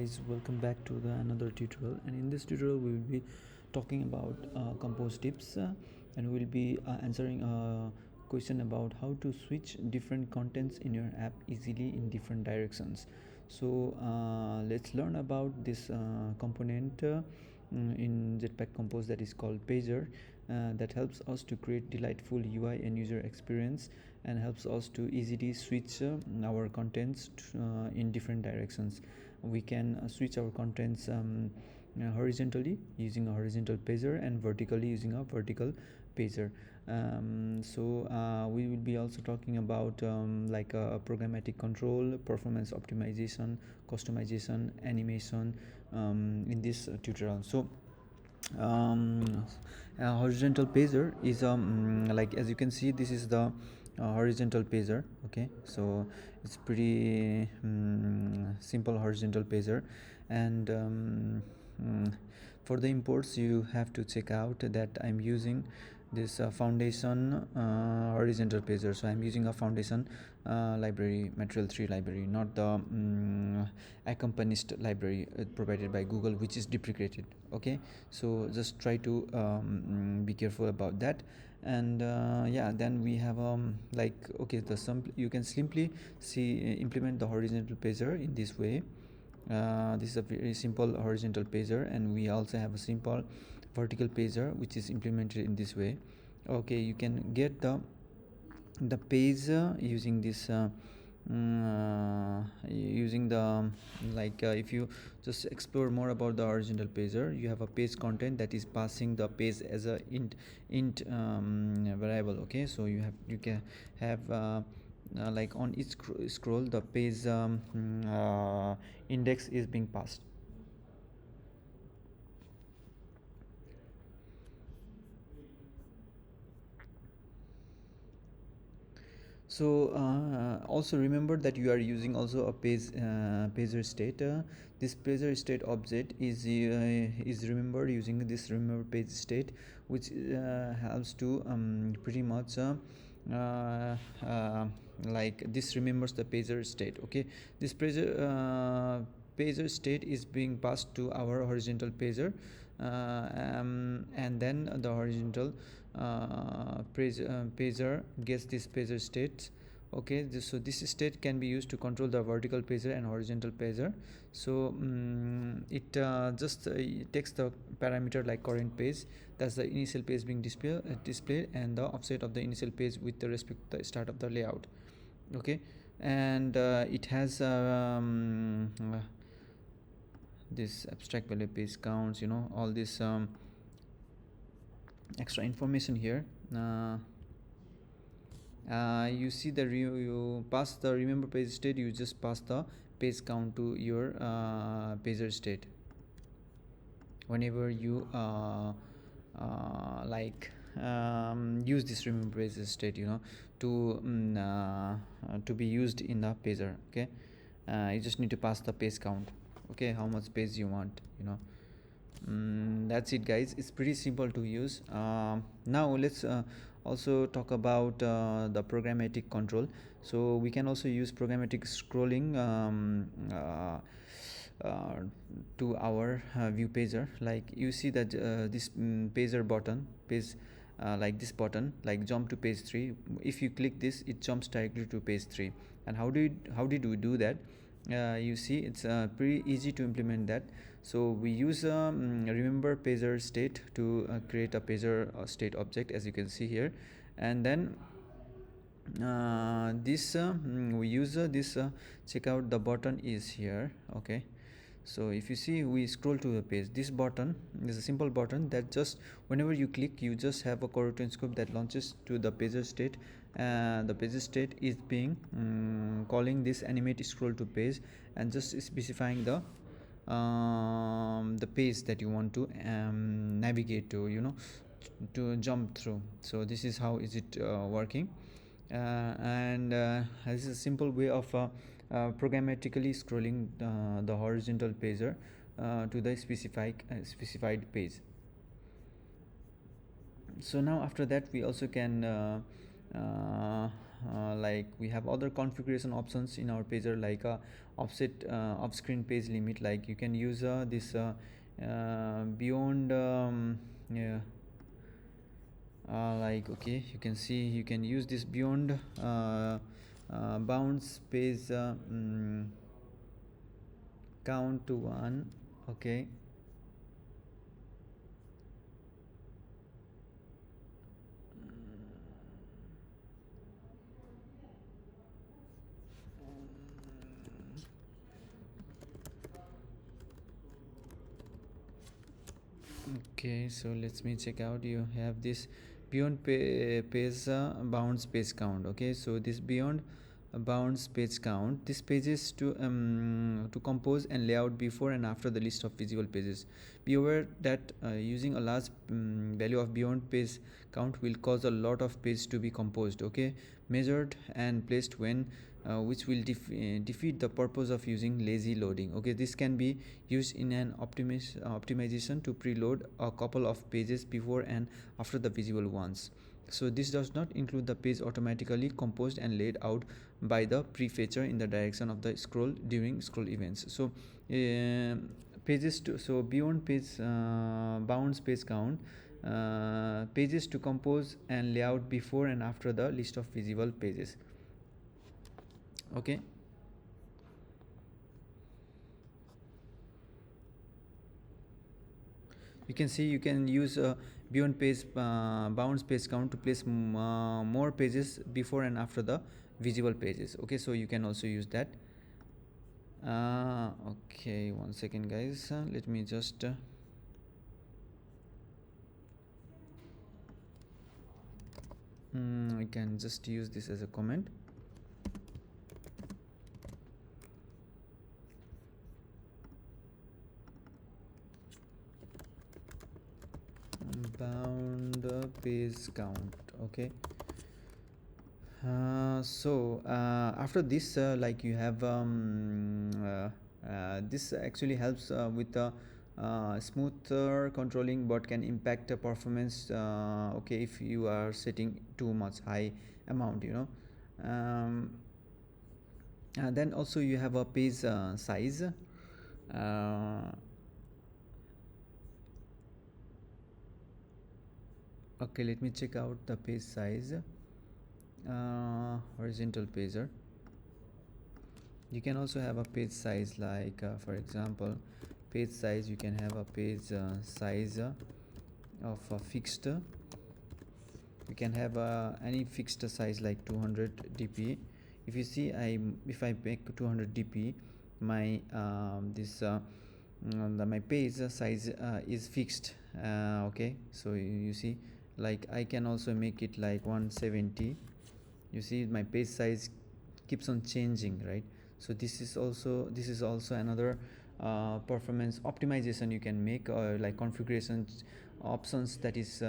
Guys, welcome back to another tutorial, and in this tutorial we will be talking about compose tips, and we'll be answering a question about how to switch different contents in your app easily in different directions. So let's learn about this component in Jetpack Compose that is called Pager, that helps us to create delightful UI and user experience, and helps us to easily switch our contents in different directions. We can switch our contents horizontally using a horizontal pager, and vertically using a vertical pager. We will be also talking about like programmatic control, performance optimization, customization, animation in this tutorial. So horizontal pager is like, as you can see, this is the horizontal pager. Okay, so it's pretty simple horizontal pager, and for the imports you have to check out that I'm using this foundation horizontal pager. So I'm using a foundation library, material 3 library, not the accompanied library provided by Google, which is deprecated. Okay, so just try to be careful about that. And yeah, then we have like, okay, you can simply see implement the horizontal pager in this way. This is a very simple horizontal pager, and we also have a simple vertical pager which is implemented in this way. Okay, you can get the page using this using the like if you just explore more about the horizontal pager, you have a page content that is passing the page as a int variable. Okay, so you can have like on each scroll the page index is being passed. So also remember that you are using also a pager state. This pager state object is remembered using this remember page state, which helps to pretty much like this remembers the pager state. Okay, this pager state is being passed to our horizontal pager, and then the horizontal pager gets this pager state. Okay, so this state can be used to control the vertical pager and horizontal pager. So it just takes the parameter like current page, that's the initial page being displayed, and the offset of the initial page with the respect to the start of the layout. Okay, and it has this abstract value page counts, all this extra information here. You see the you pass the remember page state, you just pass the page count to your pager state whenever you like use this remember page state, to be used in the pager. Okay, you just need to pass the page count. Okay, how much page you want, that's it, guys. It's pretty simple to use. Now let's also talk about the programmatic control. So we can also use programmatic scrolling uh, to our view pager. Like you see that this pager button page, like this button, like jump to page 3. If you click this, it jumps directly to page 3. And how did we do that? You see, it's pretty easy to implement that. So we use remember pager state to create a pager state object, as you can see here. And then we use this check out the button is here. Okay, so if you see, we scroll to the page, this button is a simple button that just whenever you click, you just have a coroutine scope that launches to the pager state. The pager state is being calling this animate scroll to page, and just specifying the page that you want to navigate to, to jump through. So this is how is it working. And this is a simple way of programmatically scrolling the horizontal pager to the specified page. So now after that, we also can like we have other configuration options in our pager, like offset off-screen page limit. Like you can use this beyond yeah, like okay, you can see you can use this beyond bounds page count to 1. Okay, okay, so let's me check out. You have this beyond page bounds page count. Okay, so this beyond bounds page count, this pages to compose and layout before and after the list of visible pages. Be aware that using a large value of beyond page count will cause a lot of pages to be composed, okay, measured and placed when which will defeat the purpose of using lazy loading. Okay, this can be used in an optimization to preload a couple of pages before and after the visible ones. So this does not include the page automatically composed and laid out by the prefetcher in the direction of the scroll during scroll events. So pages to, so beyond page bounds page count, pages to compose and layout before and after the list of visible pages. Okay, you can see you can use beyond page bounds page count to place more pages before and after the visible pages. Okay, so you can also use that. Okay, 1 second guys, let me just I can just use this as a comment. Bound page count. Okay, so after this like you have this actually helps with the smoother controlling, but can impact the performance, okay, if you are setting too much high amount, you know. Then also you have a page size. Okay, let me check out the page size. Horizontal pager, you can also have a page size, like for example page size, you can have a page size of a fixed, you can have any fixed size like 200 dp. If you see, if I make 200 dp, my this my page size is fixed. Okay, so you see, like I can also make it like 170. You see my page size keeps on changing, right? So this is also another performance optimization you can make, or like configuration options that is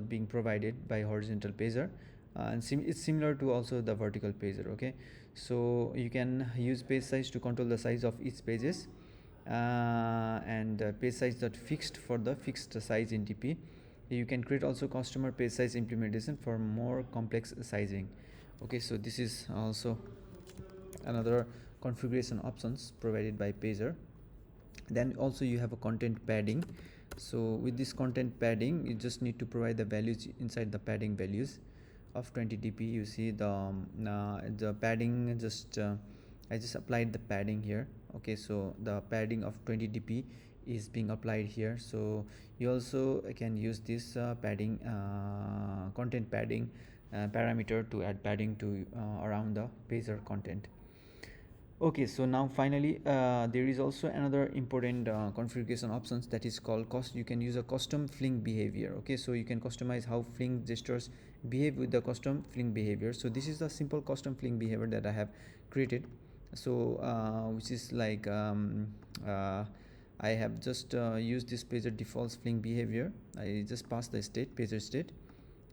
being provided by horizontal pager, and it's similar to also the vertical pager. Okay, so you can use page size to control the size of each pages, and page size that fixed for the fixed size in dp. You can create also customer page size implementation for more complex sizing. Okay, so this is also another configuration options provided by pager. Then also you have a content padding. So with this content padding, you just need to provide the values inside the padding values of 20 dp. You see the padding, just I just applied the padding here. Okay, so the padding of 20 dp is being applied here. So you also can use this padding content padding parameter to add padding to around the pager content. Okay, so now finally there is also another important configuration options that is called cost. You can use a custom fling behavior. Okay, so you can customize how fling gestures behave with the custom fling behavior. So this is the simple custom fling behavior that I have created. So which is like I have just used this pager defaults fling behavior. I just pass the state, pager state,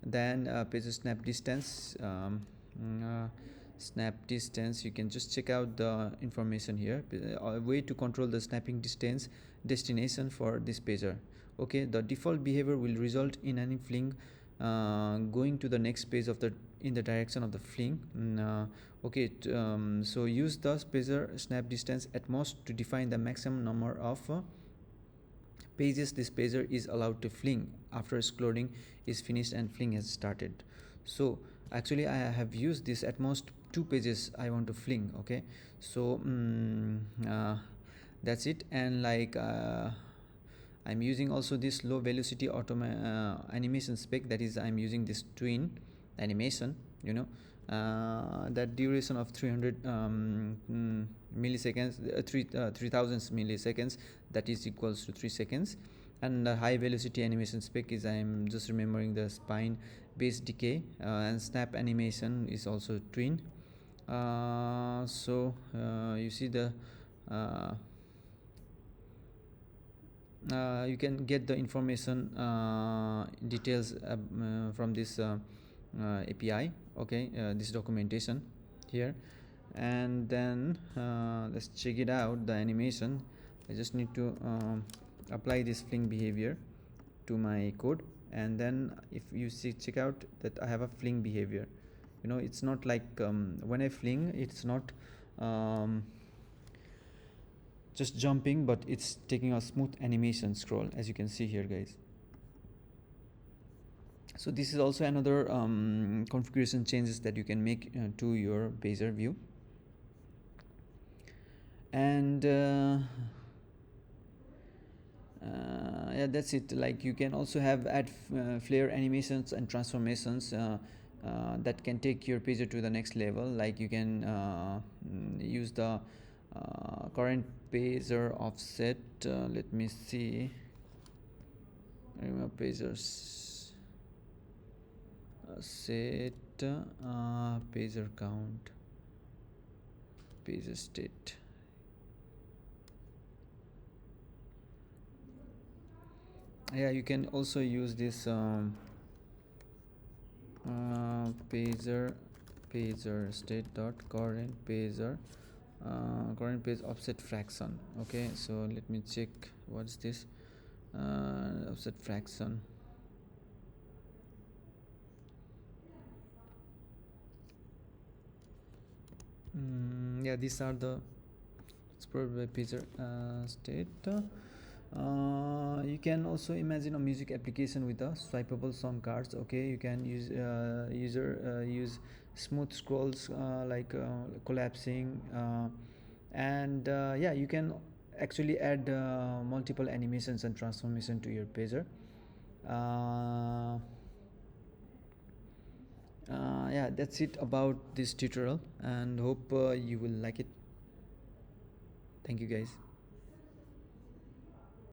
then pager snap distance. Snap distance, you can just check out the information here. A way to control the snapping distance destination for this pager. Okay, the default behavior will result in any fling going to the next page of the in the direction of the fling. Okay, so use the pacer snap distance at most to define the maximum number of pages this pager is allowed to fling after scrolling is finished and fling has started. So actually I have used this at most 2 pages I want to fling. Okay, so that's it. And like I'm using also this low velocity animation spec, that is I'm using this twin animation, you know, that duration of 300 milliseconds, 3000 milliseconds, that is equals to 3 seconds. And the high velocity animation spec is, I'm just remembering the spine base decay, and snap animation is also twin. You see the you can get the information details from this API. Okay, this documentation here. And then let's check it out, the animation. I just need to apply this fling behavior to my code, and then if you see, check out that I have a fling behavior. You know, it's not like when I fling, it's not just jumping, but it's taking a smooth animation scroll, as you can see here, guys. So this is also another configuration changes that you can make to your Bezier view. And yeah, that's it. Like you can also have add flare animations and transformations that can take your pager to the next level. Like you can use the current pager offset. Let me see. Remove pagers set pager count, pager state. Yeah, you can also use this pager state dot current pager current page offset fraction. Okay, so let me check what's this offset fraction. Yeah, these are the explored by pager state. You can also imagine a music application with a swipeable song cards. Okay, you can use use smooth scrolls like collapsing, and yeah, you can actually add multiple animations and transformation to your pager. Yeah, that's it about this tutorial, and hope you will like it. Thank you, guys.